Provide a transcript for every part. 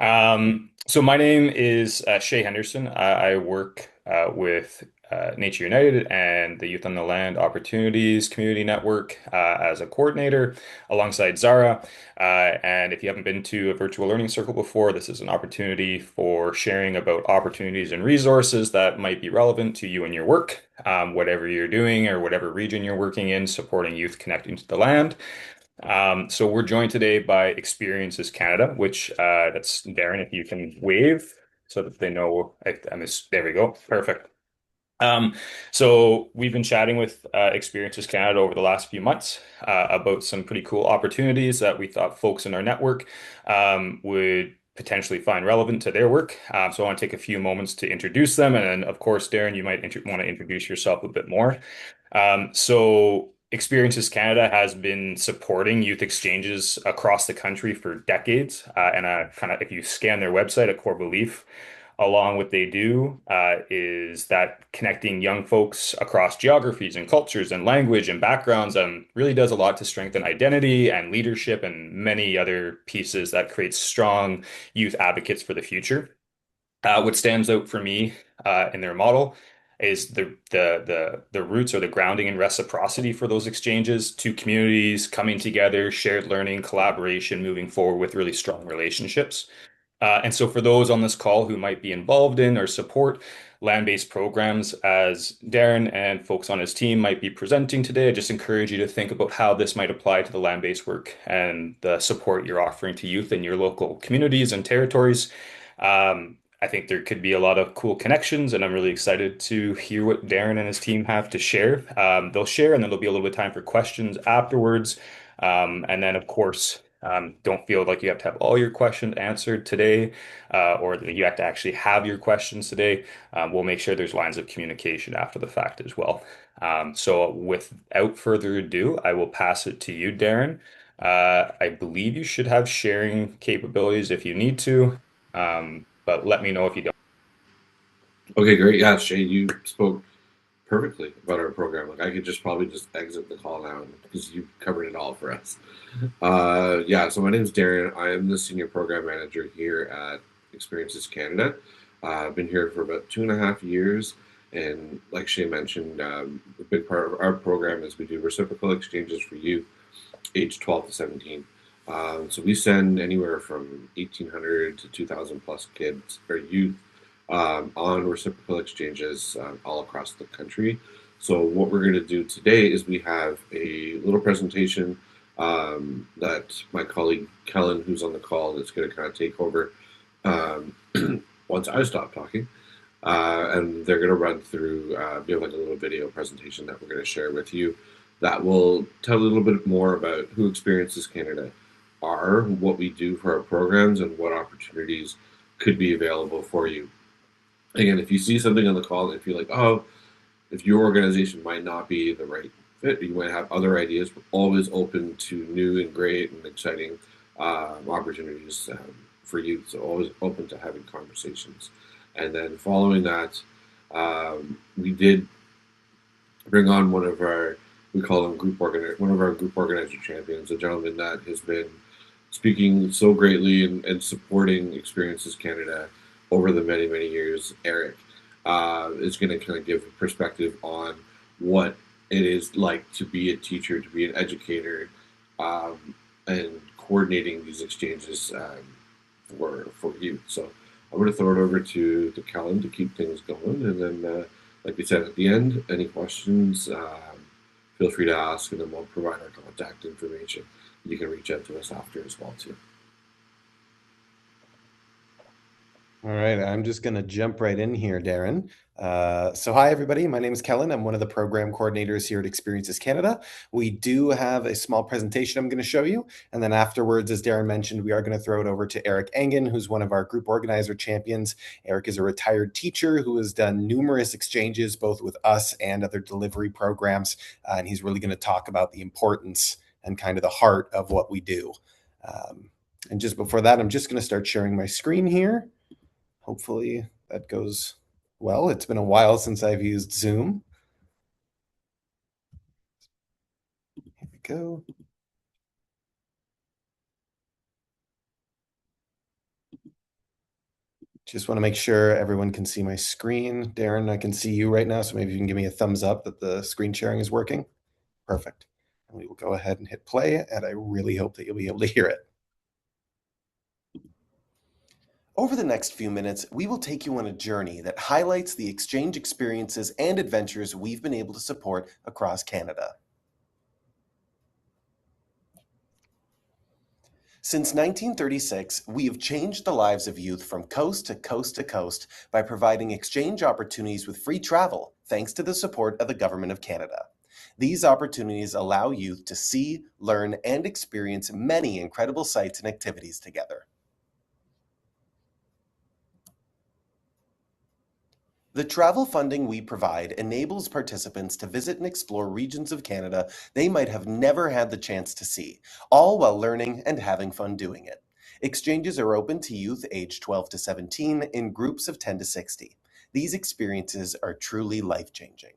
So my name is Shay Henderson. I work with Nature United and the Youth on the Land Opportunities Community Network as a coordinator alongside Zara. And if you haven't been to a virtual learning circle before, this is an opportunity for sharing about opportunities and resources that might be relevant to you and your work, whatever you're doing or whatever region you're working in, supporting youth connecting to the land. So we're joined today by Experiences Canada, which that's Darren, if you can wave so that they know there we go. Perfect. Um, so we've been chatting with Experiences Canada over the last few months about some pretty cool opportunities that we thought folks in our network would potentially find relevant to their work. So I want to take a few moments to introduce them, and then of course, Darren, you might want to introduce yourself a bit more. So Experiences Canada has been supporting youth exchanges across the country for decades. And kind of, if you scan their website, a core belief along what they do is that connecting young folks across geographies and cultures and language and backgrounds really does a lot to strengthen identity and leadership and many other pieces that create strong youth advocates for the future. What stands out for me in their model is the roots or the grounding and reciprocity for those exchanges, two communities coming together, shared learning, collaboration, moving forward with really strong relationships. And so, for those on this call who might be involved in or support land-based programs, as Darren and folks on his team might be presenting today, I just encourage you to think about how this might apply to the land-based work and the support you're offering to youth in your local communities and territories. I think there could be a lot of cool connections, and I'm really excited to hear what Darren and his team have to share. They'll share, and then there'll be a little bit of time for questions afterwards. And then, of course, don't feel like you have to have all your questions answered today, or that you have to actually have your questions today. We'll make sure there's lines of communication after the fact as well. So, without further ado, I will pass it to you, Darren. I believe you should have sharing capabilities if you need to. But let me know if you don't. Okay, great. Yeah, Shane, you spoke perfectly about our program. Like, I could just probably just exit the call now because you covered it all for us. Yeah, so my name is Darren. I am the senior program manager here at Experiences Canada. I've been here for about 2.5 years. And like Shane mentioned, a big part of our program is we do reciprocal exchanges for youth age 12 to 17. So we send anywhere from 1,800 to 2,000 plus kids or youth on reciprocal exchanges all across the country. So what we're going to do today is we have a little presentation that my colleague Kellen, who's on the call, is going to kind of take over um, once I stop talking. And they're going to run through, we have like a little video presentation that we're going to share with you that will tell a little bit more about who Experiences Canada are, what we do for our programs, and what opportunities could be available for you. Again, if you see something on the call and feel like, oh, if your organization might not be the right fit, you might have other ideas, we're always open to new and great and exciting opportunities for youth. So always open to having conversations. And then following that, we did bring on one of our, we call him one of our group organizer champions, a gentleman that has been speaking so greatly and supporting Experiences Canada over the many, many years. Eric is going to kind of give a perspective on what it is like to be a teacher, to be an educator, and coordinating these exchanges for youth. So I'm going to throw it over to Kellen to keep things going, and then, like we said at the end, any questions, feel free to ask, and then we'll provide our contact information. You can reach out to us after as well too. All right, I'm just going to jump right in here, Darren. So hi, everybody. My name is Kellen. I'm one of the program coordinators here at Experiences Canada. We do have a small presentation I'm going to show you. And then afterwards, as Darren mentioned, we are going to throw it over to Eric Engen, who's one of our group organizer champions. Eric is a retired teacher who has done numerous exchanges, both with us and other delivery programs. And he's really going to talk about the importance and kind of the heart of what we do. And just before that, I'm just going to start sharing my screen here. Hopefully that goes well. It's been a while since I've used Zoom. Here we go. Just want to make sure everyone can see my screen. Darren, I can see you right now, so maybe you can give me a thumbs up that the screen sharing is working. Perfect. And we will go ahead and hit play, and I really hope that you'll be able to hear it. Over the next few minutes, we will take you on a journey that highlights the exchange experiences and adventures we've been able to support across Canada. Since 1936, we have changed the lives of youth from coast to coast to coast by providing exchange opportunities with free travel, thanks to the support of the Government of Canada. These opportunities allow youth to see, learn, and experience many incredible sights and activities together. The travel funding we provide enables participants to visit and explore regions of Canada they might have never had the chance to see, all while learning and having fun doing it. Exchanges are open to youth aged 12 to 17 in groups of 10 to 60. These experiences are truly life-changing.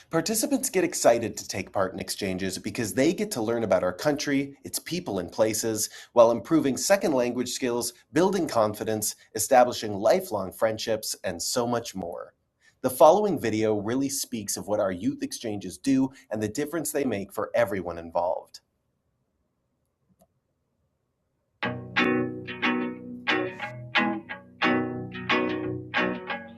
Participants get excited to take part in exchanges because they get to learn about our country, its people and places, while improving second language skills, building confidence, establishing lifelong friendships, and so much more. The following video really speaks of what our youth exchanges do and the difference they make for everyone involved.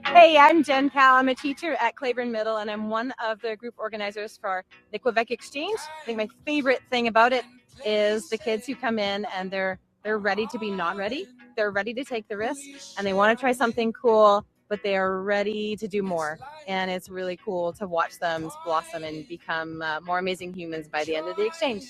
Hey, I'm Jen Cal. I'm a teacher at Claiborne Middle, and I'm one of the group organizers for the Quebec Exchange. I think my favorite thing about it is the kids who come in and they're ready to be not ready. They're ready to take the risk, and they want to try something cool, but they are ready to do more. And it's really cool to watch them blossom and become more amazing humans by the end of the exchange.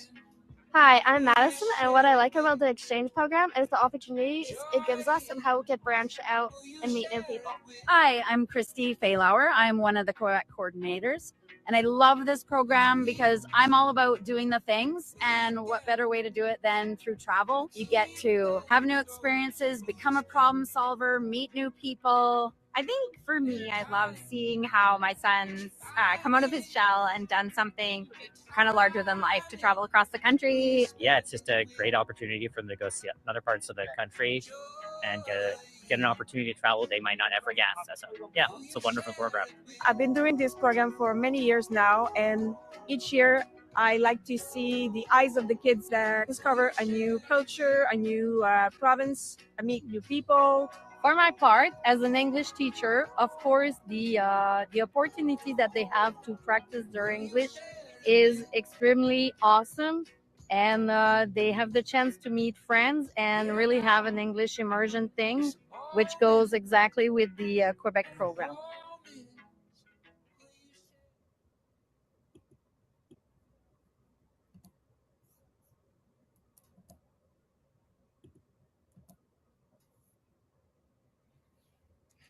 Hi, I'm Madison, and what I like about the exchange program is the opportunities it gives us and how we can branch out and meet new people. Hi, I'm Christy Faylauer. I'm one of the Quebec coordinators, and I love this program because I'm all about doing the things, and what better way to do it than through travel? You get to have new experiences, become a problem solver, meet new people. I think for me, I love seeing how my son's come out of his shell and done something kind of larger than life to travel across the country. Yeah, it's just a great opportunity for them to go see other parts of the country and get an opportunity to travel they might not ever get. So yeah, it's a wonderful program. I've been doing this program for many years now, and each year I like to see the eyes of the kids that discover a new culture, a new province, meet new people. For my part, as an English teacher, of course, the opportunity that they have to practice their English is extremely awesome, and they have the chance to meet friends and really have an English immersion thing, which goes exactly with the Quebec program.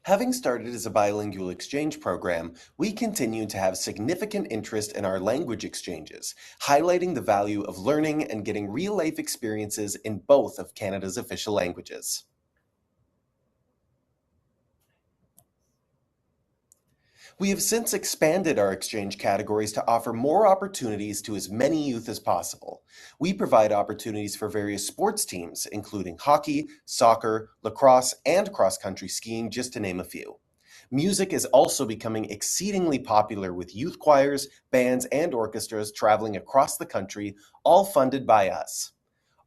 Having started as a bilingual exchange program, we continue to have significant interest in our language exchanges, highlighting the value of learning and getting real-life experiences in both of Canada's official languages. We have since expanded our exchange categories to offer more opportunities to as many youth as possible. We provide opportunities for various sports teams, including hockey, soccer, lacrosse, and cross-country skiing, just to name a few. Music is also becoming exceedingly popular with youth choirs, bands, and orchestras traveling across the country, all funded by us.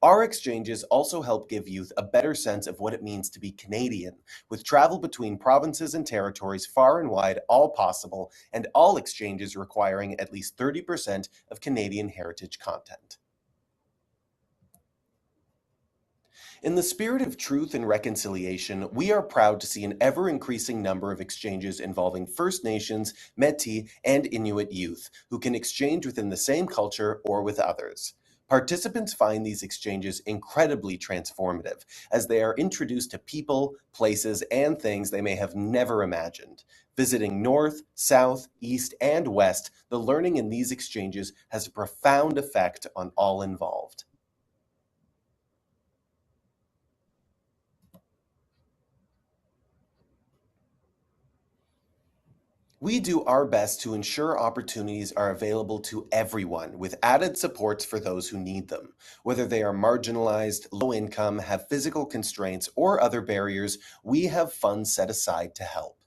Our exchanges also help give youth a better sense of what it means to be Canadian, with travel between provinces and territories far and wide all possible, and all exchanges requiring at least 30% of Canadian heritage content. In the spirit of truth and reconciliation, we are proud to see an ever-increasing number of exchanges involving First Nations, Métis, and Inuit youth, who can exchange within the same culture or with others. Participants find these exchanges incredibly transformative, as they are introduced to people, places, and things they may have never imagined. Visiting North, South, East, and West, the learning in these exchanges has a profound effect on all involved. We do our best to ensure opportunities are available to everyone with added supports for those who need them. Whether they are marginalized, low income, have physical constraints, or other barriers, we have funds set aside to help.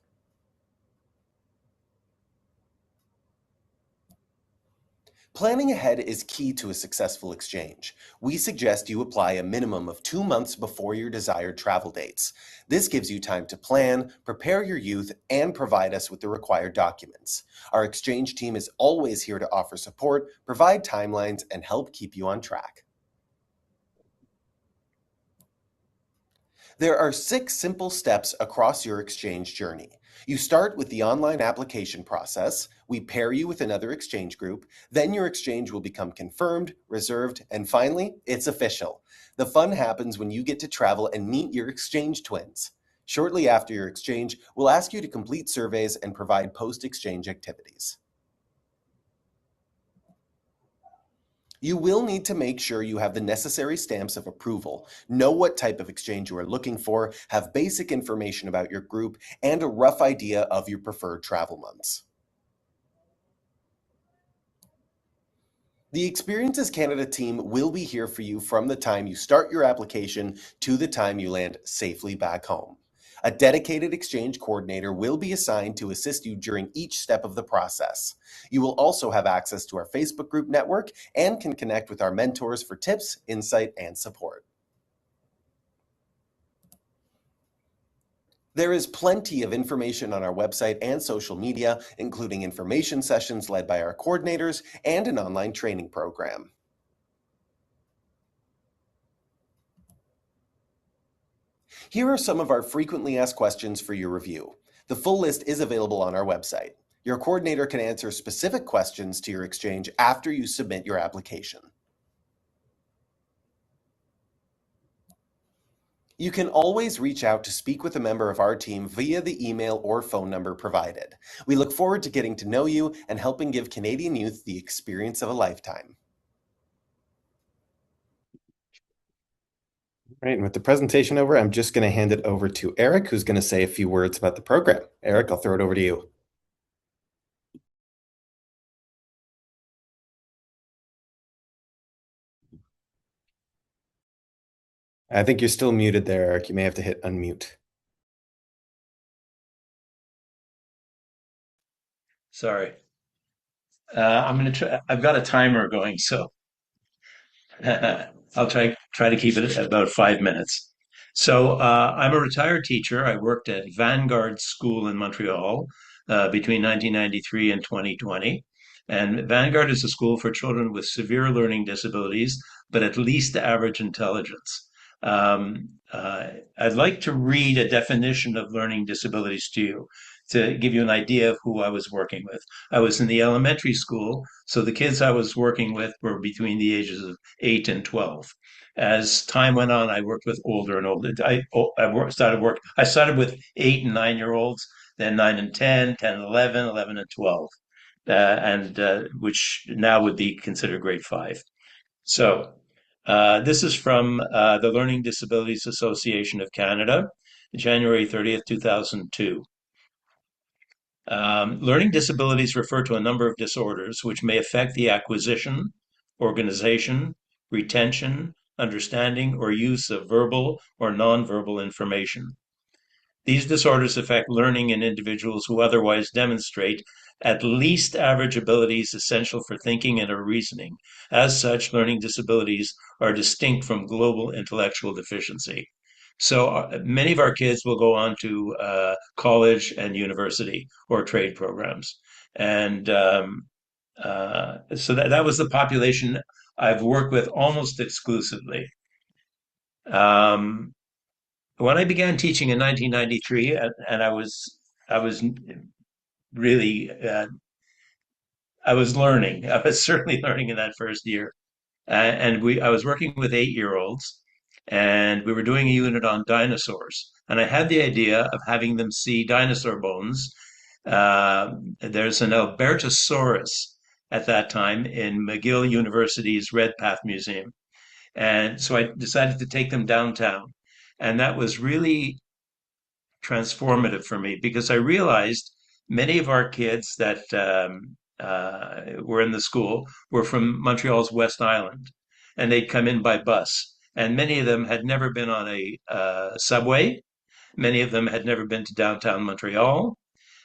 Planning ahead is key to a successful exchange. We suggest you apply a minimum of 2 months before your desired travel dates. This gives you time to plan, prepare your youth, and provide us with the required documents. Our exchange team is always here to offer support, provide timelines, and help keep you on track. There are 6 simple steps across your exchange journey. You start with the online application process. We pair you with another exchange group. Then your exchange will become confirmed, reserved, and finally, it's official. The fun happens when you get to travel and meet your exchange twins. Shortly after your exchange, we'll ask you to complete surveys and provide post-exchange activities. You will need to make sure you have the necessary stamps of approval, know what type of exchange you are looking for, have basic information about your group, and a rough idea of your preferred travel months. The Experiences Canada team will be here for you from the time you start your application to the time you land safely back home. A dedicated exchange coordinator will be assigned to assist you during each step of the process. You will also have access to our Facebook group network and can connect with our mentors for tips, insight, and support. There is plenty of information on our website and social media, including information sessions led by our coordinators and an online training program. Here are some of our frequently asked questions for your review. The full list is available on our website. Your coordinator can answer specific questions to your exchange after you submit your application. You can always reach out to speak with a member of our team via the email or phone number provided. We look forward to getting to know you and helping give Canadian youth the experience of a lifetime. Right, and with the presentation over, I'm just going to hand it over to Eric, who's going to say a few words about the program. Eric, I'll throw it over to you. I think you're still muted there, Eric. You may have to hit unmute. Sorry. I'm going to try. I've got a timer going, so I'll try to keep it at about 5 minutes. So I'm a retired teacher. I worked at Vanguard School in Montreal between 1993 and 2020. And Vanguard is a school for children with severe learning disabilities, but at least average intelligence. I'd like to read a definition of learning disabilities to you to give you an idea of who I was working with. I was in the elementary school, so the kids I was working with were between the ages of 8 and 12. As time went on, I worked with older and older. I started with 8 and 9 year olds, then 9 and 10, 10 and 11, 11 and 12, which now would be considered grade 5. So this is from the Learning Disabilities Association of Canada, January 30th, 2002. Learning disabilities refer to a number of disorders which may affect the acquisition, organization, retention, understanding, or use of verbal or nonverbal information. These disorders affect learning in individuals who otherwise demonstrate at least average abilities essential for thinking and or reasoning. As such, learning disabilities are distinct from global intellectual deficiency. So many of our kids will go on to college and university or trade programs. And so that was the population I've worked with almost exclusively. When I began teaching in 1993, and I was really I was learning. I was certainly learning in that first year, I was working with 8-year-olds, and we were doing a unit on dinosaurs. And I had the idea of having them see dinosaur bones. There's an Albertosaurus at that time in McGill University's Redpath Museum. And so I decided to take them downtown. And that was really transformative for me because I realized many of our kids that were in the school were from Montreal's West Island, and they'd come in by bus. And many of them had never been on a subway. Many of them had never been to downtown Montreal.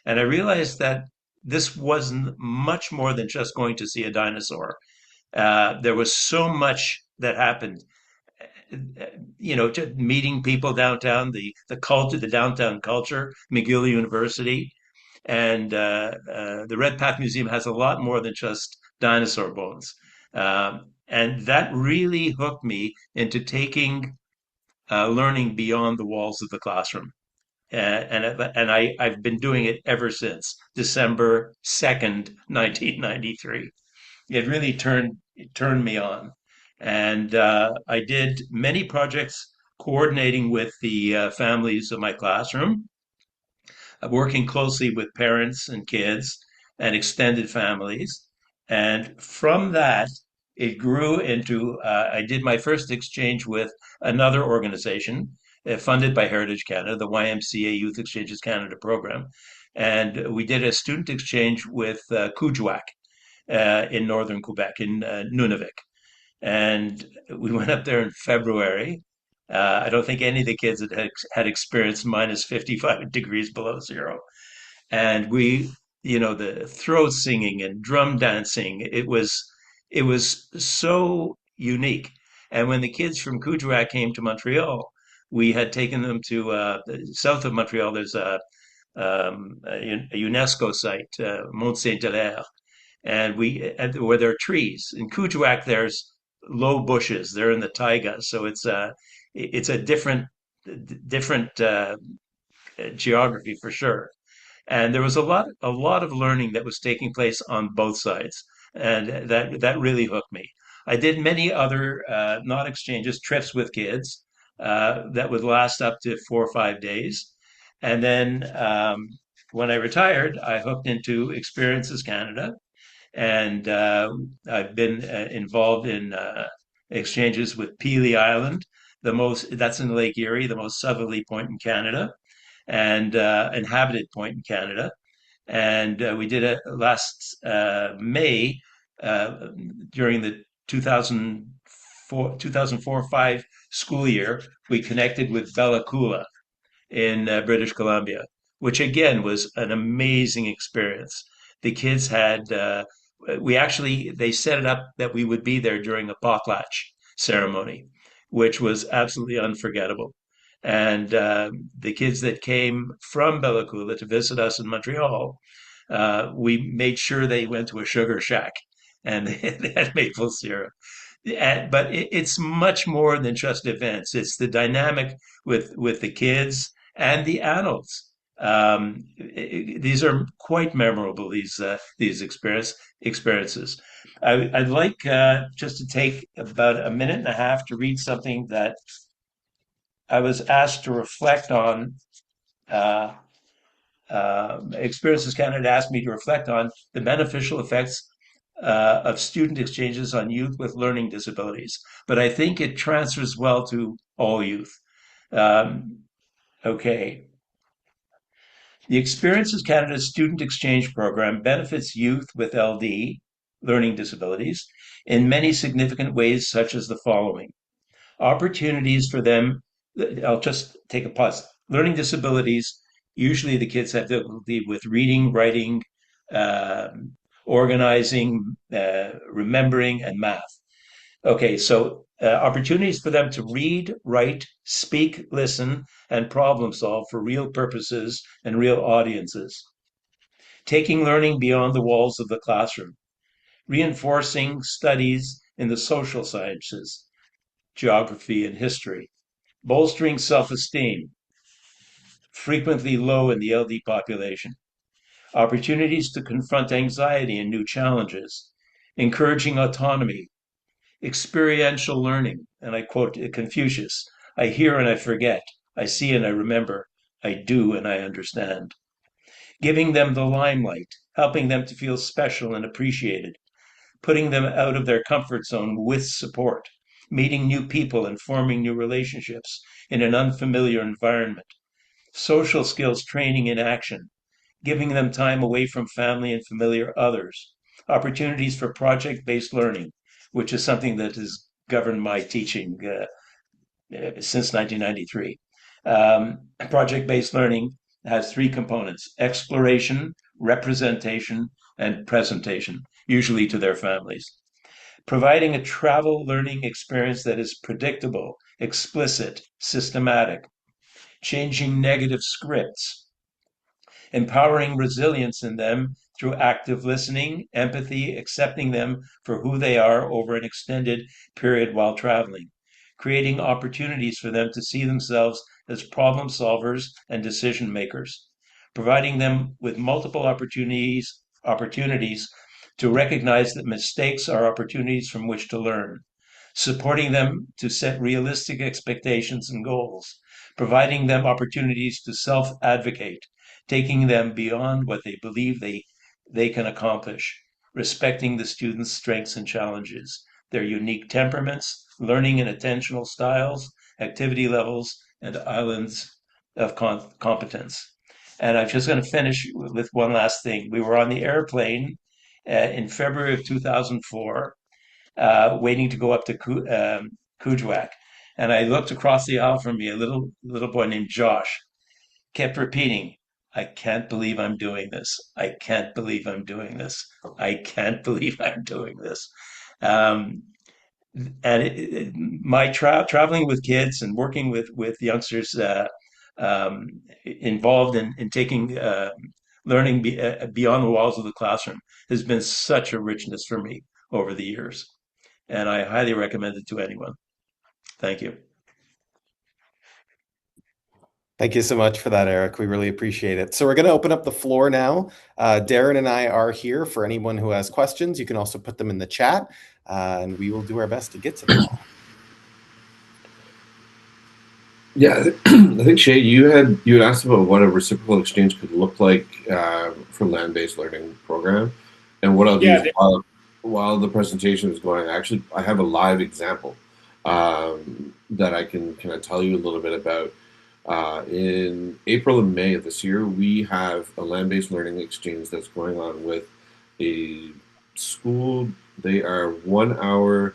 And I realized that this wasn't much more than just going to see a dinosaur. There was so much that happened. Just meeting people downtown, the culture, the downtown culture, McGill University, and the Red Path Museum has a lot more than just dinosaur bones. And that really hooked me into taking learning beyond the walls of the classroom. I've been doing it ever since December 2nd, 1993. It really turned me on. And I did many projects coordinating with the families of my classroom, working closely with parents and kids and extended families. And from that, it grew into I did my first exchange with another organization funded by Heritage Canada, the YMCA Youth Exchanges Canada program. And we did a student exchange with Kuujjuaq in northern Quebec, in Nunavik. And we went up there in February. I don't think any of the kids had experienced minus 55 degrees below zero. And the throat singing and drum dancing, it was so unique. And when the kids from Kuujjuaq came to Montreal, we had taken them to south of Montreal. There's a UNESCO site, Mont Saint-Hilaire, and where there are trees. In Kuujjuaq, there's low bushes. They're in the taiga, so it's a different geography for sure. And there was a lot of learning that was taking place on both sides, and that really hooked me. I did many other not exchanges, trips with kids that would last up to 4 or 5 days, and then when I retired, I hooked into Experiences Canada, and I've been involved in exchanges with Pelee Island, that's in Lake Erie, the most southerly point in Canada, and inhabited point in Canada. And we did it last May during the 2004-05 school year. We connected with Bella Coola in British Columbia, which again was an amazing experience. The kids had, they set it up that we would be there during a potlatch ceremony, which was absolutely unforgettable. And the kids that came from Bella Coola to visit us in Montreal, we made sure they went to a sugar shack and they had maple syrup. But it's much more than just events. It's the dynamic with the kids and the adults. These are quite memorable. These experiences. I'd like just to take about a minute and a half to read something that I was asked to reflect on. Experiences Canada asked me to reflect on the beneficial effects of student exchanges on youth with learning disabilities, but I think it transfers well to all youth. Okay. The Experiences Canada Student Exchange Program benefits youth with LD, learning disabilities, in many significant ways, such as the following. Opportunities for them, I'll just take a pause. Learning disabilities, usually the kids have difficulty with reading, writing, organizing, remembering, and math. Okay, so opportunities for them to read, write, speak, listen, and problem solve for real purposes and real audiences. Taking learning beyond the walls of the classroom. Reinforcing studies in the social sciences, geography and history. Bolstering self-esteem, frequently low in the LD population. Opportunities to confront anxiety and new challenges. Encouraging autonomy, experiential learning, and I quote Confucius, I hear and I forget, I see and I remember, I do and I understand. Giving them the limelight, helping them to feel special and appreciated, putting them out of their comfort zone with support, meeting new people and forming new relationships in an unfamiliar environment, social skills training in action, giving them time away from family and familiar others, opportunities for project-based learning, which is something that has governed my teaching since 1993. Project-based learning has three components: exploration, representation, and presentation, usually to their families. Providing a travel learning experience that is predictable, explicit, systematic, changing negative scripts, empowering resilience in them through active listening, empathy, accepting them for who they are over an extended period while traveling, creating opportunities for them to see themselves as problem solvers and decision makers, providing them with multiple opportunities to recognize that mistakes are opportunities from which to learn, supporting them to set realistic expectations and goals, providing them opportunities to self-advocate, taking them beyond what they believe they can accomplish, respecting the students' strengths and challenges, their unique temperaments, learning and attentional styles, activity levels, and islands of competence. And I'm just going to finish with one last thing. We were on the airplane in February of 2004, waiting to go up to Kuujjuaq. And I looked across the aisle from me, a little boy named Josh kept repeating, I can't believe I'm doing this. I can't believe I'm doing this. I can't believe I'm doing this. Um, my traveling with kids and working with youngsters involved in taking learning beyond the walls of the classroom has been such a richness for me over the years. And I highly recommend it to anyone. Thank you. Thank you so much for that, Eric. We really appreciate it. So we're going to open up the floor now. Darren and I are here for anyone who has questions. You can also put them in the chat, and we will do our best to get to them all. Yeah, I think Shay, you had asked about what a reciprocal exchange could look like for land-based learning program, and what I'll do is while the presentation is going, I have a live example that I can kind of tell you a little bit about. In April and May of this year, we have a land-based learning exchange that's going on with a school. They are 1 hour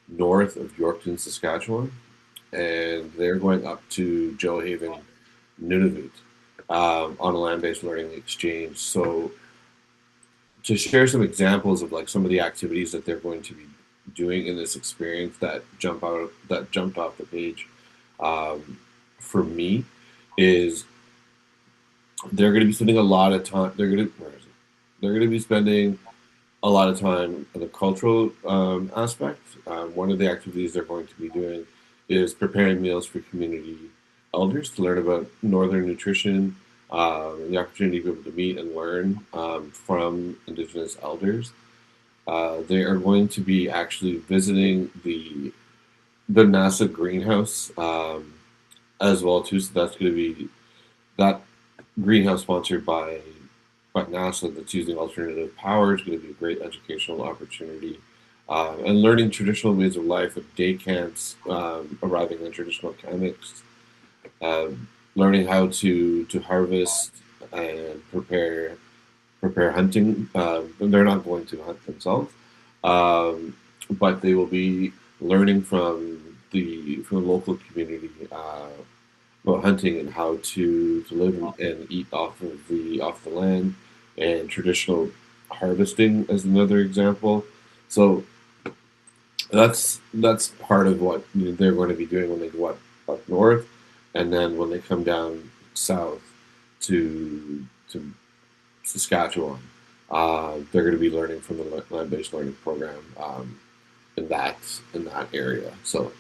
north of Yorkton, Saskatchewan, and they're going up to Joe Haven, Nunavut, on a land-based learning exchange. So to share some examples of like some of the activities that they're going to be doing in this experience that jumped off the page for me is they're going to be spending a lot of time. They're going to be spending a lot of time in the cultural aspect. One of the activities they're going to be doing is preparing meals for community elders to learn about northern nutrition, and the opportunity to be able to meet and learn from Indigenous elders. They are going to be actually visiting the NASA greenhouse as well too. So that's going to be that greenhouse sponsored by NASA that's using alternative power is going to be a great educational opportunity. And learning traditional ways of life at day camps, arriving on traditional hammocks, learning how to harvest and prepare hunting. They're not going to hunt themselves, but they will be learning from the local community about hunting and how to live and eat off the land, and traditional harvesting as another example. So that's part of what they're going to be doing when they go up north, and then when they come down south to Saskatchewan, they're going to be learning from the land-based learning program in that area. So.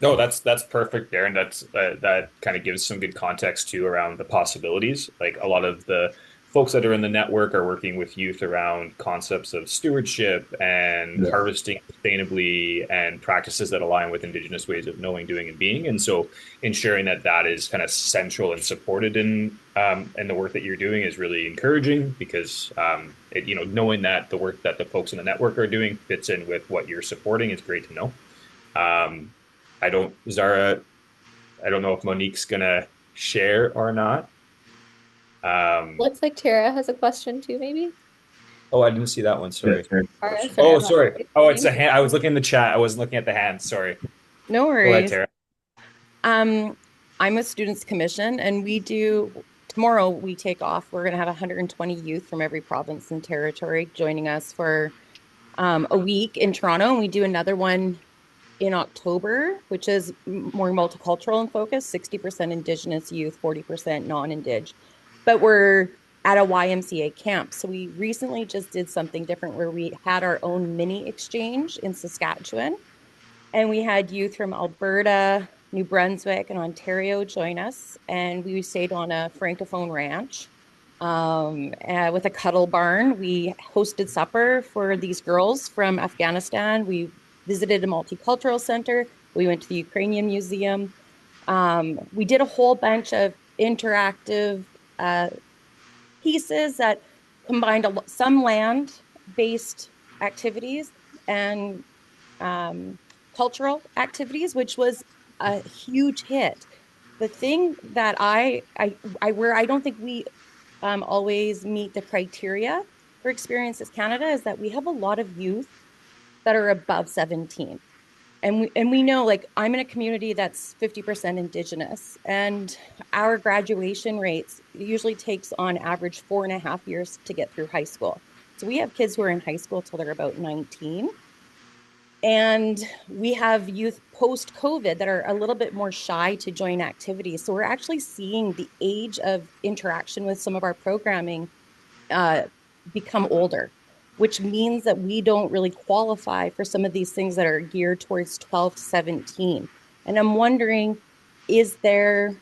No, that's perfect, Darren. That kind of gives some good context too around the possibilities. Like a lot of the folks that are in the network are working with youth around concepts of stewardship and harvesting sustainably and practices that align with Indigenous ways of knowing, doing, and being. And so ensuring that is kind of central and supported in the work that you're doing is really encouraging, because knowing that the work that the folks in the network are doing fits in with what you're supporting is great to know. Zara, I don't know if Monique's gonna share or not. Looks like Tara has a question too, maybe. Oh, I didn't see that one. Yeah, Sorry. fair All right, question. sorry, Oh, I'm not sorry. saying Oh, it's a names. hand. I was looking in the chat. I wasn't looking at the hand. Sorry. No Go ahead, worries. Tara. Um, I'm a Students Commission, and we do tomorrow we take off. We're going to have 120 youth from every province and territory joining us for a week in Toronto, and we do another one in October, which is more multicultural in focus, 60% Indigenous youth, 40% non-Indig. But we're at a YMCA camp. So we recently just did something different where we had our own mini exchange in Saskatchewan. And we had youth from Alberta, New Brunswick, and Ontario join us. And we stayed on a Francophone ranch with a cuddle barn. We hosted supper for these girls from Afghanistan. We visited a multicultural center. We went to the Ukrainian Museum. We did a whole bunch of interactive uh, pieces that combined some land-based activities and cultural activities, which was a huge hit. The thing that where I don't think we always meet the criteria for Experiences Canada is that we have a lot of youth that are above 17. And we know, like, I'm in a community that's 50% Indigenous, and our graduation rates usually takes on average 4.5 years to get through high school. So we have kids who are in high school till they're about 19. And we have youth post COVID that are a little bit more shy to join activities. So we're actually seeing the age of interaction with some of our programming become older, which means that we don't really qualify for some of these things that are geared towards 12 to 17. And I'm wondering, is there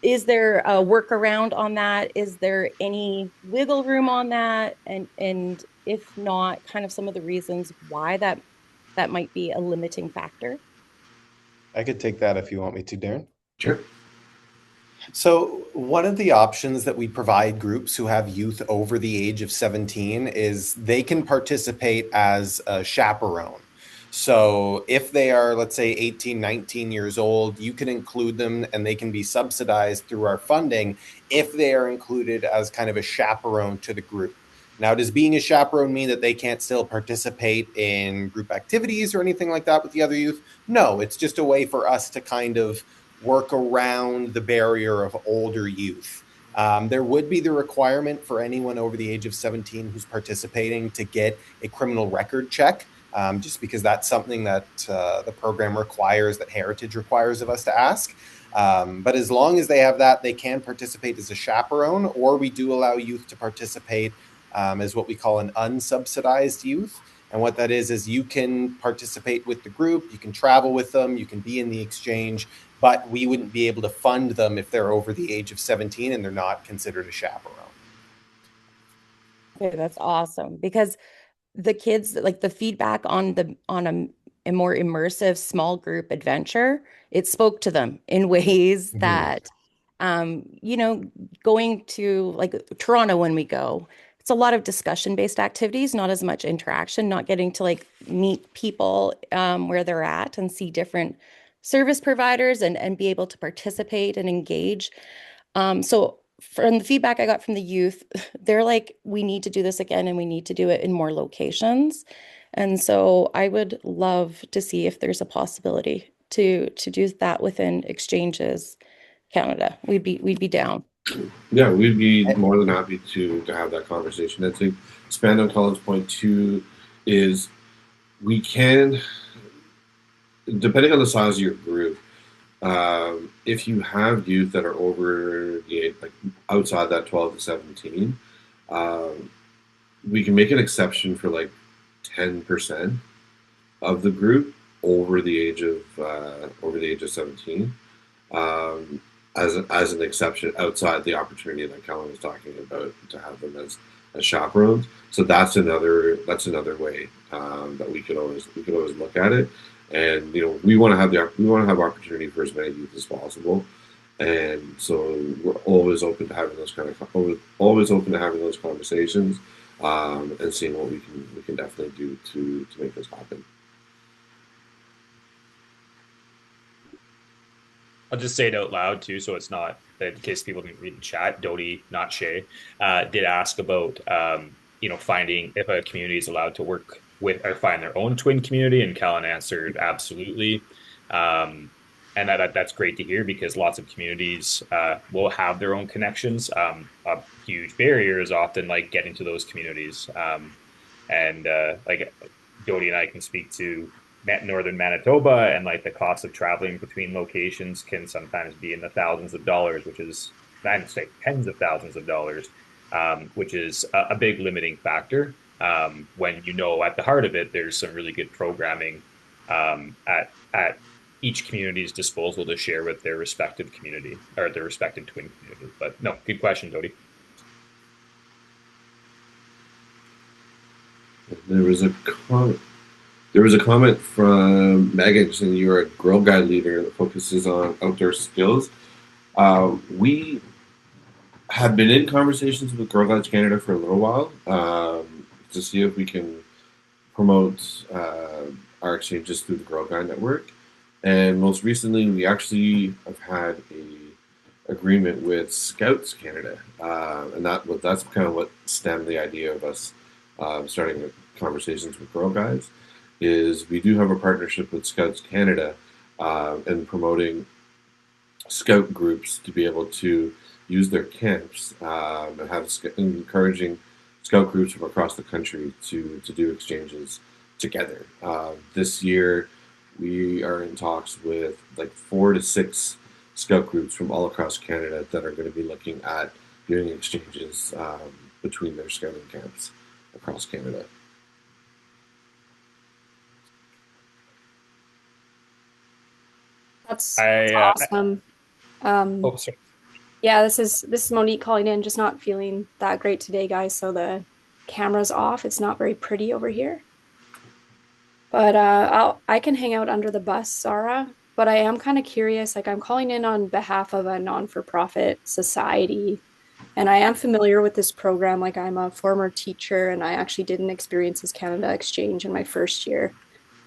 a workaround on that? Is there any wiggle room on that? And if not, kind of some of the reasons why that might be a limiting factor. I could take that if you want me to, Darren. Sure. So, one of the options that we provide groups who have youth over the age of 17 is they can participate as a chaperone. So, if they are, let's say, 18, 19 years old, you can include them and they can be subsidized through our funding if they are included as kind of a chaperone to the group. Now, does being a chaperone mean that they can't still participate in group activities or anything like that with the other youth? No, it's just a way for us to kind of work around the barrier of older youth. There would be the requirement for anyone over the age of 17 who's participating to get a criminal record check, just because that's something that the program requires, that Heritage requires of us to ask. But as long as they have that, they can participate as a chaperone, or we do allow youth to participate as what we call an unsubsidized youth. And what that is you can participate with the group, you can travel with them, you can be in the exchange, but we wouldn't be able to fund them if they're over the age of 17 and they're not considered a chaperone. Okay, that's awesome, because the kids, like, the feedback on a more immersive small group adventure, it spoke to them in ways that going to, like, Toronto, when we go, it's a lot of discussion based activities, not as much interaction, not getting to, like, meet people where they're at and see different service providers and be able to participate and engage. So from the feedback I got from the youth, they're like, we need to do this again and we need to do it in more locations. And so I would love to see if there's a possibility to do that within Exchanges Canada. We'd be down. Yeah, we'd be more than happy to have that conversation. I think expand on Colin's point too is we can, depending on the size of your group, if you have youth that are over the age, like outside that 12 to 17, we can make an exception for like 10% of the group over the age of 17, as an exception outside the opportunity that Kellen was talking about to have them as chaperones. So that's another way that we could always look at it. And we want to have opportunity for as many youth as possible. And so we're always open to having those conversations, and seeing what we can definitely do to make this happen. I'll just say it out loud too, so it's not in case people didn't read the chat. Dodie, not Shay, did ask about finding if a community is allowed to work with or find their own twin community, and Callan answered absolutely. Um, and that's great to hear because lots of communities will have their own connections. A huge barrier is often like getting to those communities. And like Jody and I can speak to northern Manitoba, and like the cost of traveling between locations can sometimes be in the thousands of dollars, which is, I'd say, tens of thousands of dollars, which is a big limiting factor. When at the heart of it, there's some really good programming at each community's disposal to share with their respective community or their respective twin community. But no, good question, Dodie. There was a comment from Megan saying you're a Girl Guide leader that focuses on outdoor skills. We have been in conversations with Girl Guides Canada for a little while to see if we can promote our exchanges through the Girl Guide network. And most recently, we actually have had a agreement with Scouts Canada, and that's kind of what stemmed the idea of us starting conversations with Girl Guides. Is we do have a partnership with Scouts Canada and promoting scout groups to be able to use their camps and have encouraging scout groups from across the country to do exchanges together. This year, we are in talks with like 4 to 6 scout groups from all across Canada that are going to be looking at doing exchanges between their scouting camps across Canada. That's awesome. Sorry. Yeah, this is Monique calling in. Just not feeling that great today, guys. So the camera's off. It's not very pretty over here. But I can hang out under the bus, Sarah. But I am kind of curious. Like, I'm calling in on behalf of a non-for-profit society, and I am familiar with this program. Like, I'm a former teacher, and I actually did an Experiences Canada exchange in my first year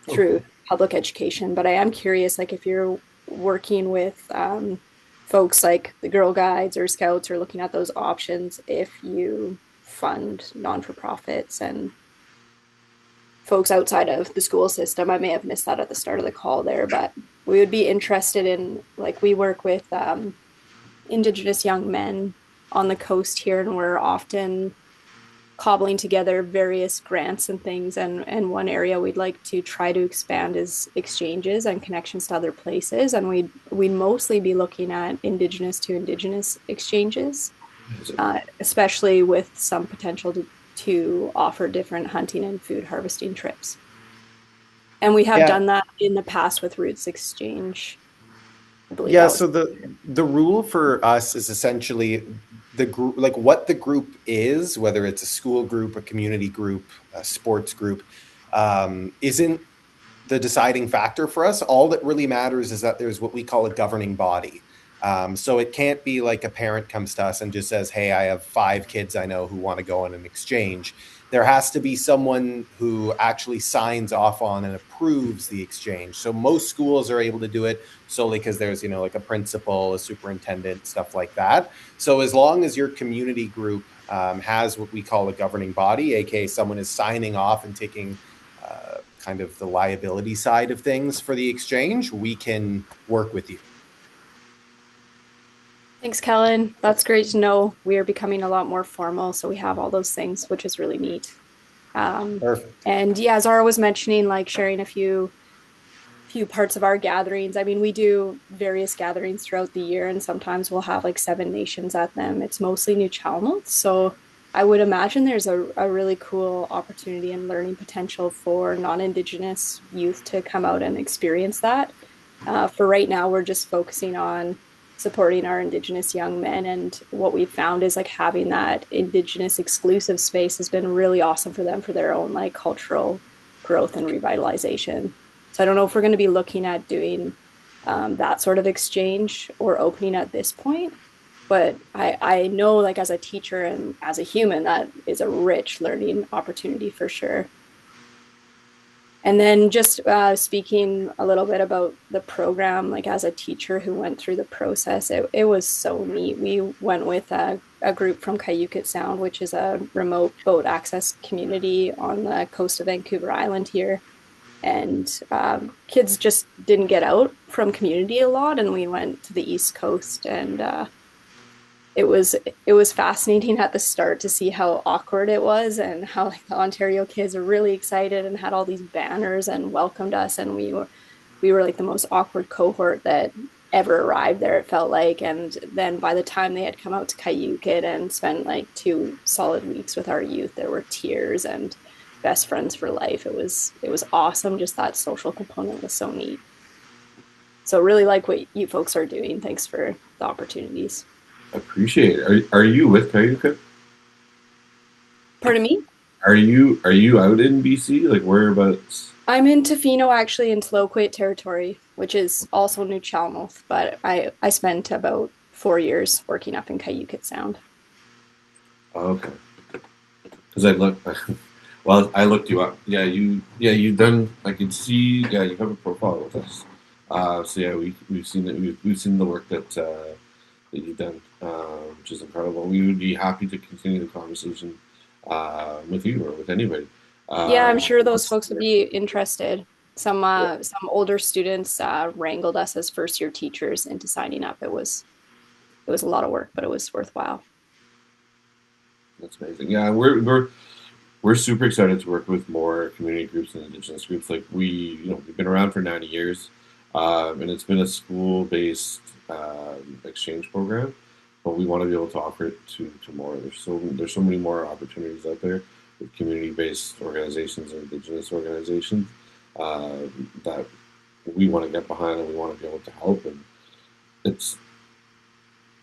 through public education. But I am curious, like, if you're working with folks like the Girl Guides or Scouts or looking at those options, if you fund non-for-profits and folks outside of the school system. I may have missed that at the start of the call there, but we would be interested in, like, we work with Indigenous young men on the coast here, and we're often cobbling together various grants and things. And one area we'd like to try to expand is exchanges and connections to other places. And we'd mostly be looking at Indigenous to Indigenous exchanges, especially with some potential to offer different hunting and food harvesting trips. And we have done that in the past with Roots Exchange. So the rule for us is essentially the group, like what the group is, whether it's a school group, a community group, a sports group, isn't the deciding factor for us. All that really matters is that there's what we call a governing body. So it can't be like a parent comes to us and just says, hey, I have 5 kids I know who want to go on an exchange. There has to be someone who actually signs off on and approves the exchange. So most schools are able to do it solely because there's, like a principal, a superintendent, stuff like that. So as long as your community group has what we call a governing body, aka someone is signing off and taking kind of the liability side of things for the exchange, we can work with you. Thanks, Kellen. That's great to know. We are becoming a lot more formal, so we have all those things, which is really neat. Perfect. And yeah, Zara was mentioning, like, sharing a few parts of our gatherings. I mean, we do various gatherings throughout the year, and sometimes we'll have like 7 nations at them. It's mostly Nuu-chah-nulth, so I would imagine there's a really cool opportunity and learning potential for non-Indigenous youth to come out and experience that. For right now, we're just focusing on supporting our Indigenous young men, and what we've found is like having that Indigenous exclusive space has been really awesome for them for their own like cultural growth and revitalization. So I don't know if we're going to be looking at doing that sort of exchange or opening at this point, but I know, like, as a teacher and as a human, that is a rich learning opportunity for sure. And then just speaking a little bit about the program, like as a teacher who went through the process, it was so neat. We went with a group from Cayucit Sound, which is a remote boat access community on the coast of Vancouver Island here. And kids just didn't get out from community a lot. And we went to the East Coast, and it was fascinating at the start to see how awkward it was, and how like the Ontario kids were really excited and had all these banners and welcomed us, and we were like the most awkward cohort that ever arrived there, it felt like. And then by the time they had come out to Cayucit and spent like 2 solid weeks with our youth, there were tears and best friends for life. It was awesome. Just that social component was so neat. So really like what you folks are doing. Thanks for the opportunities. Appreciate it. Are you with Cayucit? Pardon me? Are you out in BC? Like whereabouts? I'm in Tofino, actually, in Tloquit territory, which is also New Chalmouth, but I spent about 4 years working up in Cayucit Sound. Okay. Because I looked you up. You've done. I can see. Yeah, you have a profile with us. So yeah, we've seen it. We've seen the work that you've done, which is incredible. We would be happy to continue the conversation with you or with anybody. Yeah, I'm sure those folks would be interested. Some older students wrangled us as first year teachers into signing up. It was a lot of work, but it was worthwhile. That's amazing. Yeah, we're super excited to work with more community groups and Indigenous groups. Like we've been around for 90 years, and it's been a school-based exchange program, but we want to be able to offer it to more. There's so many more opportunities out there with community-based organizations and Indigenous organizations that we want to get behind and we want to be able to help. And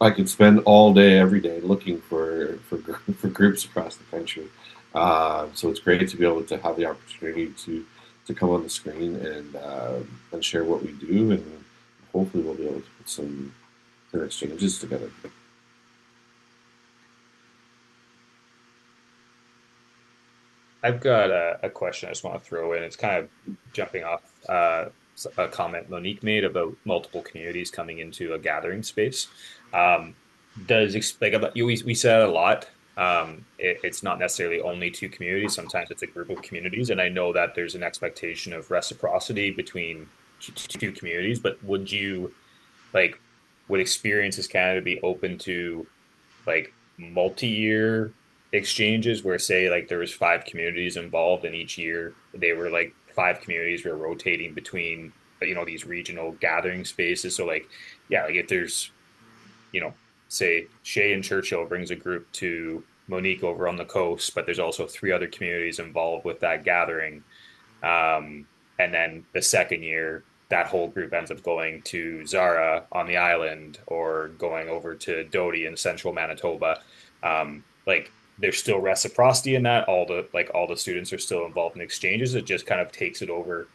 I could spend all day, every day, looking for groups across the country. So it's great to be able to have the opportunity to come on the screen and share what we do, and hopefully we'll be able to put some exchanges together. I've got a question I just want to throw in. It's kind of jumping off a comment Monique made about multiple communities coming into a gathering space. We said a lot. It's not necessarily only 2 communities. Sometimes it's a group of communities, and I know that there's an expectation of reciprocity between 2 communities. But would Experiences Canada be open to like multi-year exchanges where, say, like there was 5 communities involved, and each year they were like 5 communities were rotating between these regional gathering spaces? So like if there's say Shay and Churchill brings a group to Monique over on the coast, but there's also 3 other communities involved with that gathering, and then the second year that whole group ends up going to Zara on the island or going over to Doty in central Manitoba. There's still reciprocity in that. All the students are still involved in exchanges. It just kind of takes it over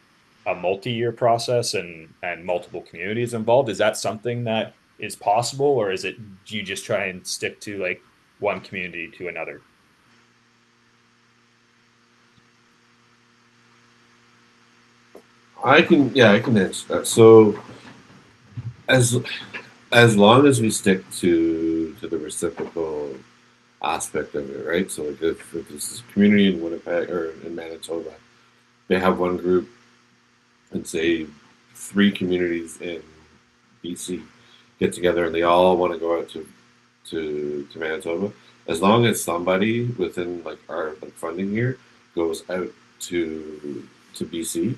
a multi-year process and multiple communities involved. Is that something that is possible, or do you just try and stick to like one community to another? I can answer that. So as long as we stick to the reciprocal aspect of it, right? So like if this is a community in Winnipeg or in Manitoba, they have one group, and say 3 communities in BC get together and they all want to go out to Manitoba. As long as somebody within like our funding year goes out to BC,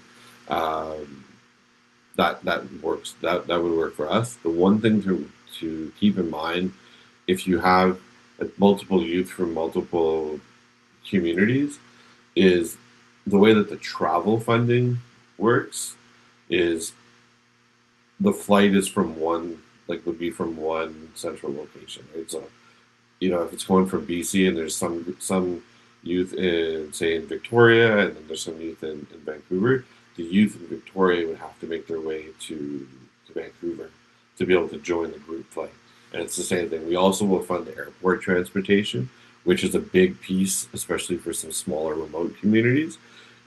that works. That would work for us. The one thing to keep in mind, if you have multiple youth from multiple communities, is the way that the travel funding works is the flight is from would be from one central location, right? So, if it's going from BC and there's some youth in, say, in Victoria, and then there's some youth in Vancouver, the youth in Victoria would have to make their way to Vancouver to be able to join the group flight. And it's the same thing. We also will fund the airport transportation, which is a big piece, especially for some smaller remote communities,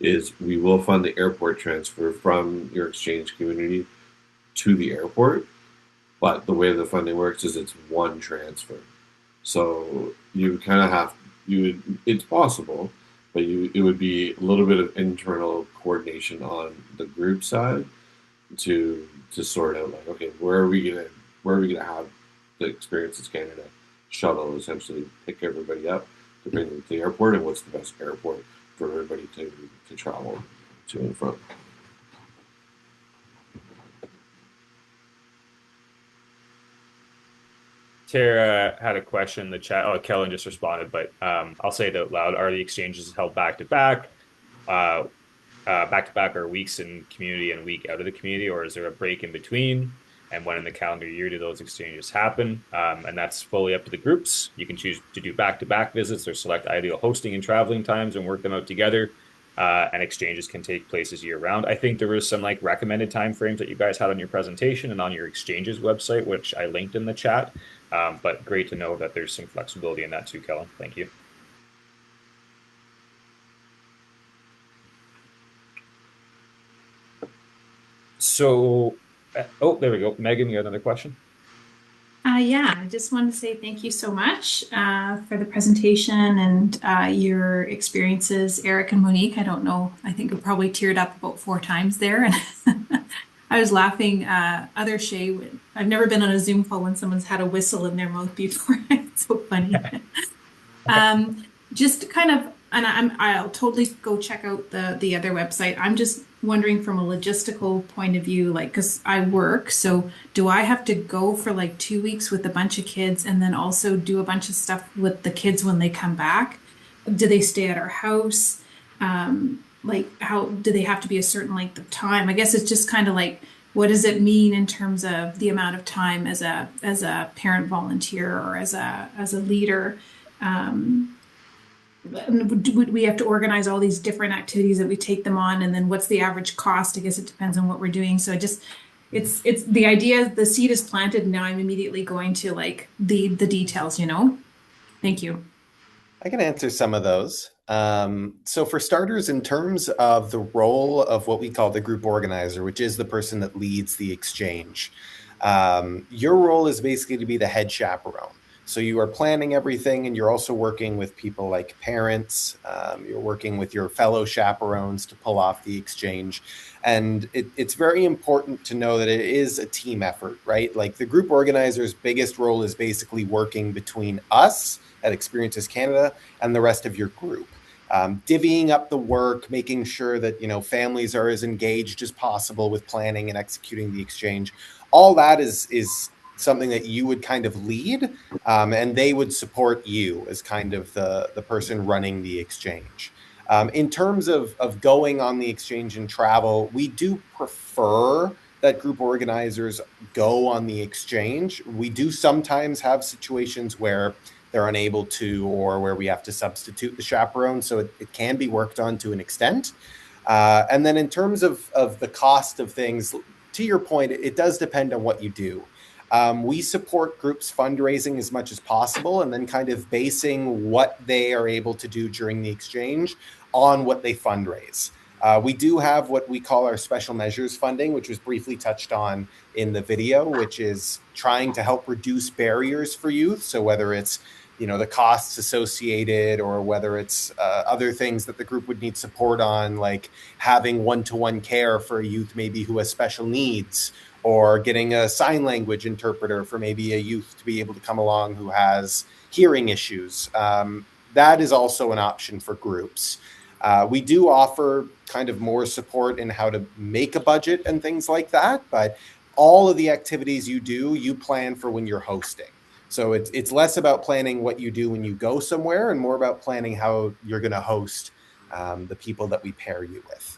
is we will fund the airport transfer from your exchange community to the airport. But the way the funding works is it's one transfer. So you kind of have it's possible, but it would be a little bit of internal coordination on the group side to sort out like, okay, where are we gonna have the Experiences Canada shuttle essentially pick everybody up to bring them to the airport, and what's the best airport for everybody to travel to and from. Tara had a question in the chat. Oh, Kellen just responded, but I'll say it out loud. Are the exchanges held back to back? Back to back are weeks in community and a week out of the community, or is there a break in between? And when in the calendar year do those exchanges happen? And that's fully up to the groups. You can choose to do back to back visits or select ideal hosting and traveling times and work them out together. And exchanges can take places year round. I think there was some like recommended time frames that you guys had on your presentation and on your exchanges website, which I linked in the chat. But great to know that there's some flexibility in that too, Kellen. Thank you. So, oh, there we go. Megan, you had another question? Yeah, I just wanted to say thank you so much for the presentation and your experiences, Eric and Monique. I don't know, I think I probably teared up about 4 times there. And I was laughing, other Shay, I've never been on a Zoom call when someone's had a whistle in their mouth before. It's so funny. Just kind of, and I'll totally go check out the other website. I'm just wondering from a logistical point of view, like, because I work, so do I have to go for like 2 weeks with a bunch of kids and then also do a bunch of stuff with the kids when they come back? Do they stay at our house? Like, how do they have to be a certain length of time? I guess it's just kind of like, what does it mean in terms of the amount of time as a parent volunteer or as a leader? Would we have to organize all these different activities that we take them on, and then what's the average cost? I guess it depends on what we're doing. So it's the idea, the seed is planted, and now I'm immediately going to like the details, you know. Thank you. I can answer some of those. So for starters, in terms of the role of what we call the group organizer, which is the person that leads the exchange, your role is basically to be the head chaperone. So you are planning everything, and you're also working with people like parents. You're working with your fellow chaperones to pull off the exchange. And it's very important to know that it is a team effort, right? Like the group organizer's biggest role is basically working between us at Experiences Canada and the rest of your group. Divvying up the work, making sure that, you know, families are as engaged as possible with planning and executing the exchange. All that is something that you would kind of lead, and they would support you as kind of the person running the exchange. In terms of going on the exchange and travel, we do prefer that group organizers go on the exchange. We do sometimes have situations where they're unable to, or where we have to substitute the chaperone, so it can be worked on to an extent. And then in terms of the cost of things, to your point, it does depend on what you do. We support groups fundraising as much as possible, and then kind of basing what they are able to do during the exchange on what they fundraise. We do have what we call our special measures funding, which was briefly touched on in the video, which is trying to help reduce barriers for youth. So whether it's, you know, the costs associated, or whether it's other things that the group would need support on, like having one-to-one care for a youth maybe who has special needs, or getting a sign language interpreter for maybe a youth to be able to come along who has hearing issues. That is also an option for groups. We do offer kind of more support in how to make a budget and things like that, but all of the activities you do, you plan for when you're hosting. So it's less about planning what you do when you go somewhere, and more about planning how you're going to host the people that we pair you with.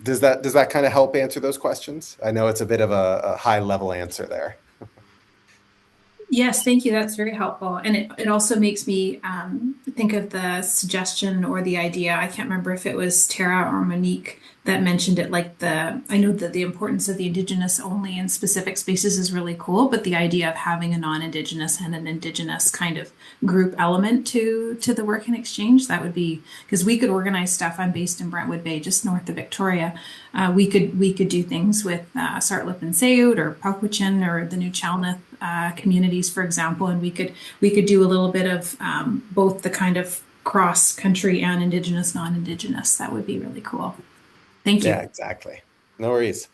Does that kind of help answer those questions? I know it's a bit of a high level answer there. Yes, thank you. That's very helpful. And it also makes me think of the suggestion or the idea. I can't remember if it was Tara or Monique that mentioned it. I know that the importance of the Indigenous only in specific spaces is really cool, but the idea of having a non-Indigenous and an Indigenous kind of group element to the work and exchange, that would be, because we could organize stuff. I'm based in Brentwood Bay, just north of Victoria. We could do things with Sartlip and Sayut or Pauquachin or the New Chalneth communities, for example, and we could do a little bit of both the kind of cross country and Indigenous, non-Indigenous. That would be really cool. Thank you. Yeah, exactly. No worries.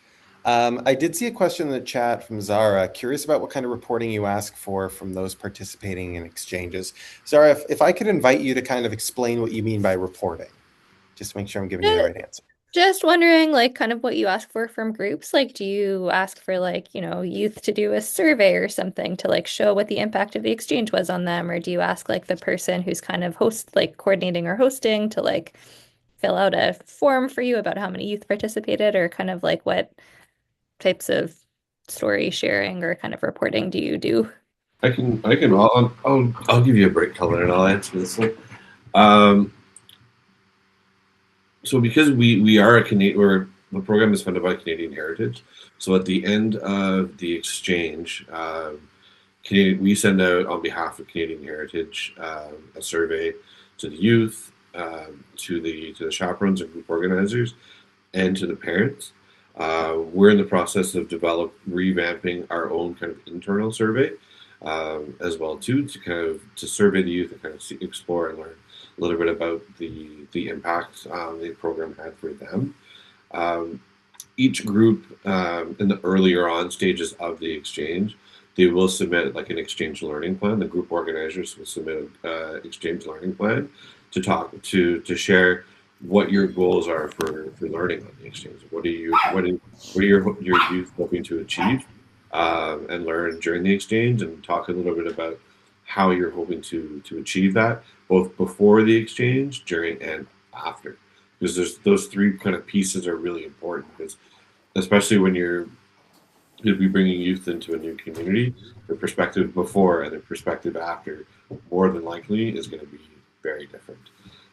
I did see a question in the chat from Zara. Curious about what kind of reporting you ask for from those participating in exchanges. Zara, if I could invite you to kind of explain what you mean by reporting, just to make sure I'm giving you the right answer. Just wondering, like, kind of what you ask for from groups. Like, do you ask for, like, you know, youth to do a survey or something to, like, show what the impact of the exchange was on them? Or do you ask, like, the person who's kind of coordinating or hosting to, like, fill out a form for you about how many youth participated? Or kind of, like, what types of story sharing or kind of reporting do you do? I'll give you a break, color, and I'll answer this one. So because we are a Canadian, the program is funded by Canadian Heritage. So at the end of the exchange, we send out on behalf of Canadian Heritage a survey to the youth, to the chaperones and group organizers, and to the parents. We're in the process of revamping our own kind of internal survey as well too, to survey the youth and kind of explore and learn a little bit about the impact the program had for them. Each group in the earlier on stages of the exchange, they will submit like an exchange learning plan. The group organizers will submit an exchange learning plan to share what your goals are for learning on the exchange. What are your youth hoping to achieve and learn during the exchange, and talk a little bit about how you're hoping to achieve that, both before the exchange, during, and after. Because there's those three kind of pieces are really important, because especially when you're going to be bringing youth into a new community, their perspective before and their perspective after more than likely is going to be very different.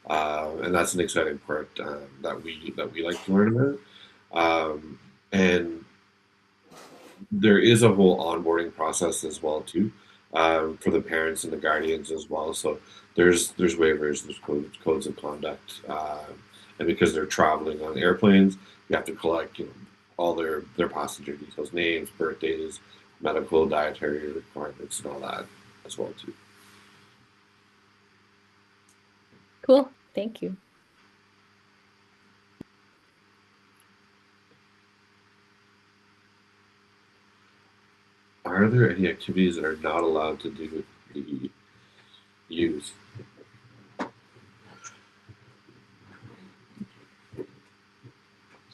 And that's an exciting part that we like to learn about. And there is a whole onboarding process as well too, for the parents and the guardians as well. So there's waivers, there's codes of conduct, and because they're traveling on airplanes, you have to collect all their passenger details, names, birthdays, medical, dietary requirements, and all that as well too. Cool. Thank you. Are there any activities that are not allowed to do with the youth?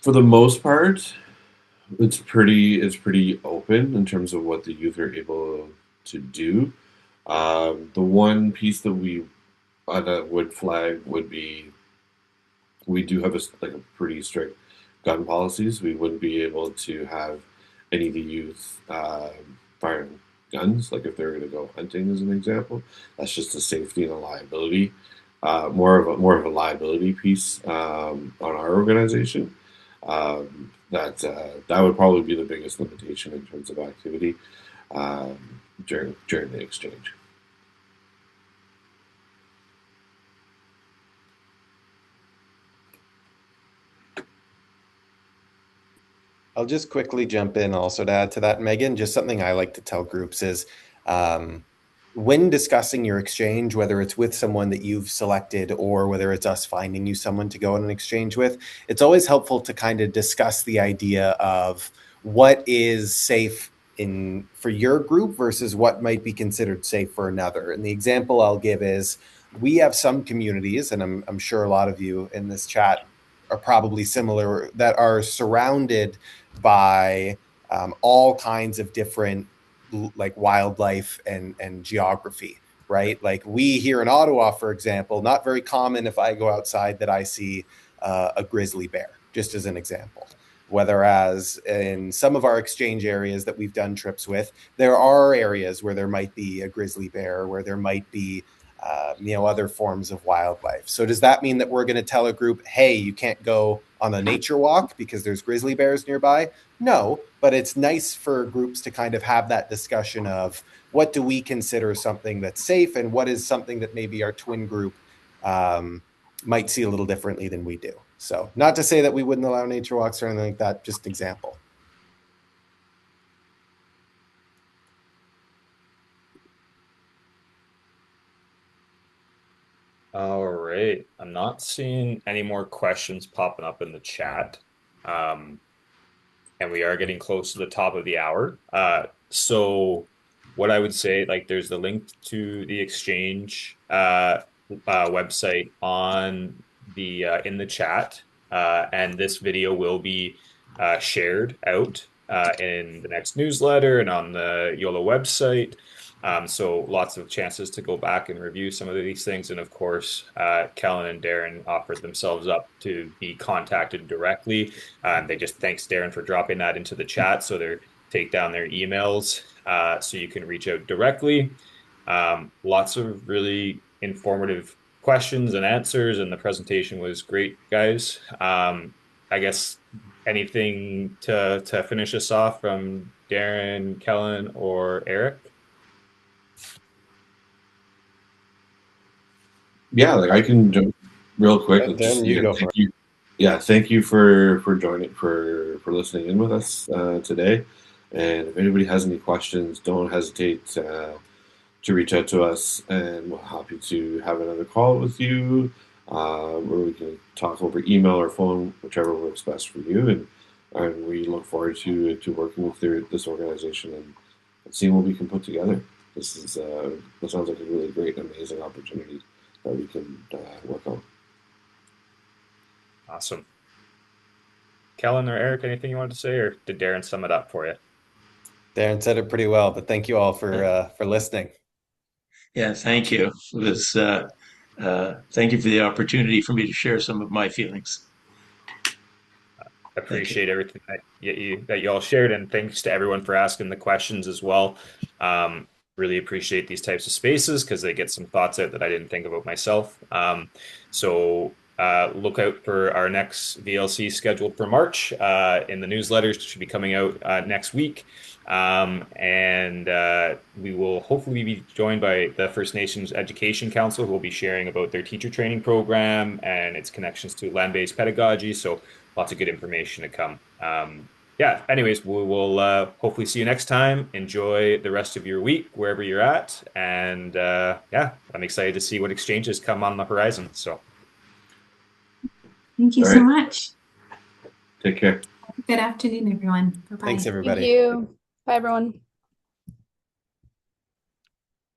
For the most part, it's pretty open in terms of what the youth are able to do. The one piece that we would flag would be, we do have a pretty strict gun policies. We wouldn't be able to have any of the youth firing guns, like if they're going to go hunting, as an example. That's just a safety and a liability, more of a liability piece on our organization. That would probably be the biggest limitation in terms of activity during the exchange. I'll just quickly jump in also to add to that, Megan. Just something I like to tell groups is when discussing your exchange, whether it's with someone that you've selected or whether it's us finding you someone to go on an exchange with, it's always helpful to kind of discuss the idea of what is safe for your group versus what might be considered safe for another. And the example I'll give is, we have some communities, and I'm sure a lot of you in this chat are probably similar, that are surrounded by all kinds of different like wildlife and geography, right? Like we here in Ottawa, for example, not very common if I go outside that I see a grizzly bear, just as an example. Whereas in some of our exchange areas that we've done trips with, there are areas where there might be a grizzly bear, where there might be other forms of wildlife. So does that mean that we're going to tell a group, hey, you can't go on a nature walk because there's grizzly bears nearby? No, but it's nice for groups to kind of have that discussion of what do we consider something that's safe and what is something that maybe our twin group might see a little differently than we do. So not to say that we wouldn't allow nature walks or anything like that, just an example. All right. I'm not seeing any more questions popping up in the chat. And we are getting close to the top of the hour. So what I would say, like, there's the link to the exchange website on the in the chat, and this video will be shared out in the next newsletter and on the YOLO website. So lots of chances to go back and review some of these things. And of course, Kellen and Darren offered themselves up to be contacted directly. They just thanks Darren for dropping that into the chat. So they take down their emails so you can reach out directly. Lots of really informative questions and answers, and the presentation was great, guys. I guess anything to finish us off from Darren, Kellen, or Eric? Yeah, like I can jump real quick. Just, you go thank for you. Yeah, thank you for joining for listening in with us today. And if anybody has any questions, don't hesitate to reach out to us, and we're happy to have another call with you, where we can talk over email or phone, whichever works best for you. And we look forward to working with this organization and seeing what we can put together. This sounds like a really great and amazing opportunity that we can work on. Awesome. Kellen or Eric, anything you wanted to say, or did Darren sum it up for you? Darren said it pretty well, but thank you all for listening. Yeah, thank you. It was, thank you for the opportunity for me to share some of my feelings. Appreciate everything that you all shared, and thanks to everyone for asking the questions as well. Really appreciate these types of spaces because they get some thoughts out that I didn't think about myself. So look out for our next VLC scheduled for March. In the newsletters should be coming out next week. And we will hopefully be joined by the First Nations Education Council, who will be sharing about their teacher training program and its connections to land-based pedagogy. So lots of good information to come. Anyways, we will hopefully see you next time. Enjoy the rest of your week, wherever you're at. And I'm excited to see what exchanges come on the horizon. So thank you so much. Take care. Good afternoon, everyone. Bye-bye. Thanks, everybody. Thank you. Bye, everyone.